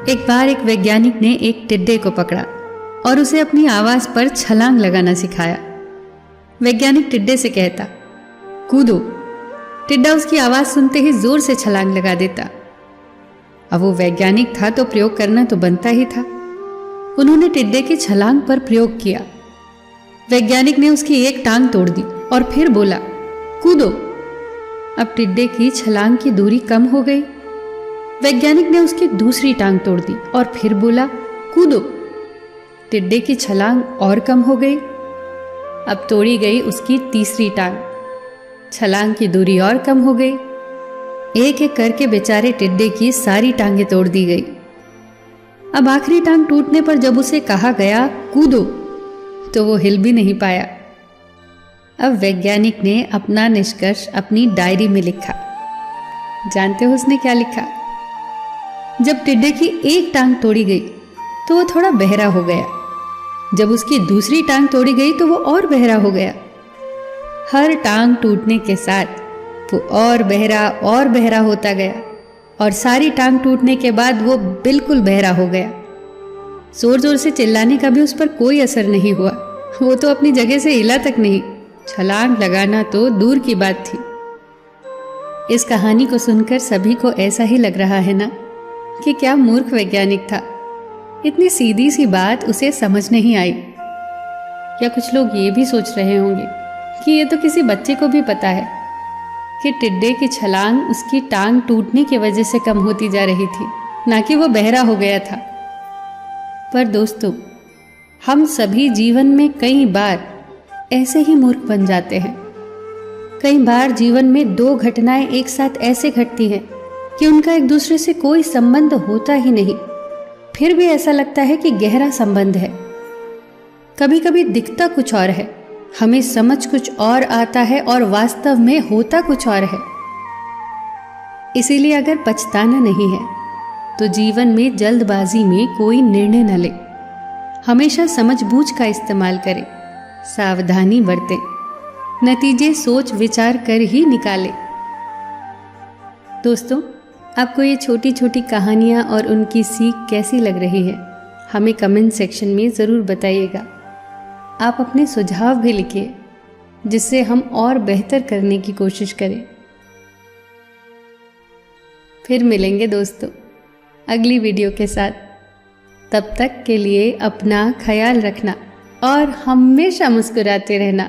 एक बार एक वैज्ञानिक ने एक टिड्डे को पकड़ा और उसे अपनी आवाज पर छलांग लगाना सिखाया। वैज्ञानिक टिड्डे से कहता, कूदो। टिड्डा उसकी आवाज सुनते ही जोर से छलांग लगा देता। अब वो वैज्ञानिक था तो प्रयोग करना तो बनता ही था। उन्होंने टिड्डे की छलांग पर प्रयोग किया। वैज्ञानिक ने उसकी एक टांग तोड़ दी और फिर बोला, कूदो। अब टिड्डे की छलांग की दूरी कम हो गई। वैज्ञानिक ने उसकी दूसरी टांग तोड़ दी और फिर बोला, कूदो। टिड्डे की छलांग और कम हो गई। अब तोड़ी गई उसकी तीसरी टांग। छलांग की दूरी और कम हो गई। एक एक करके बेचारे टिड्डे की सारी टांगें तोड़ दी गई। अब आखिरी टांग टूटने पर जब उसे कहा गया कूदो, तो वो हिल भी नहीं पाया। अब वैज्ञानिक ने अपना निष्कर्ष अपनी डायरी में लिखा। जानते हो उसने क्या लिखा? जब टिड्डे की एक टांग तोड़ी गई तो वो थोड़ा बहरा हो गया। जब उसकी दूसरी टांग तोड़ी गई तो वो और बहरा हो गया। हर टांग टूटने के साथ वो और बहरा होता गया और सारी टांग टूटने के बाद वो बिल्कुल बहरा हो गया। जोर जोर से चिल्लाने का भी उस पर कोई असर नहीं हुआ। वो तो अपनी जगह से हिला तक नहीं। छलांग लगाना तो दूर की बात थी। इस कहानी को सुनकर सभी को ऐसा ही लग रहा है ना कि क्या मूर्ख वैज्ञानिक था। इतनी सीधी सी बात उसे समझ नहीं आई। या कुछ लोग ये भी सोच रहे होंगे कि ये तो किसी बच्चे को भी पता है कि टिड्डे की छलांग उसकी टांग टूटने की वजह से कम होती जा रही थी, ना कि वो बहरा हो गया था। पर दोस्तों, हम सभी जीवन में कई बार ऐसे ही मूर्ख बन जाते हैं। कई बार जीवन में दो घटनाएं एक साथ ऐसे घटती हैं कि उनका एक दूसरे से कोई संबंध होता ही नहीं, फिर भी ऐसा लगता है कि गहरा संबंध है। कभी कभी दिखता कुछ और है, हमें समझ कुछ और आता है और वास्तव में होता कुछ और है। इसीलिए अगर पछताना नहीं है तो जीवन में जल्दबाजी में कोई निर्णय न ले। हमेशा समझबूझ का इस्तेमाल करें, सावधानी बरतें, नतीजे सोच विचार कर ही निकालें। दोस्तों, आपको ये छोटी छोटी कहानियाँ और उनकी सीख कैसी लग रही है, हमें कमेंट सेक्शन में ज़रूर बताइएगा। आप अपने सुझाव भी लिखिए जिससे हम और बेहतर करने की कोशिश करें। फिर मिलेंगे दोस्तों अगली वीडियो के साथ। तब तक के लिए अपना ख्याल रखना और हमेशा मुस्कुराते रहना।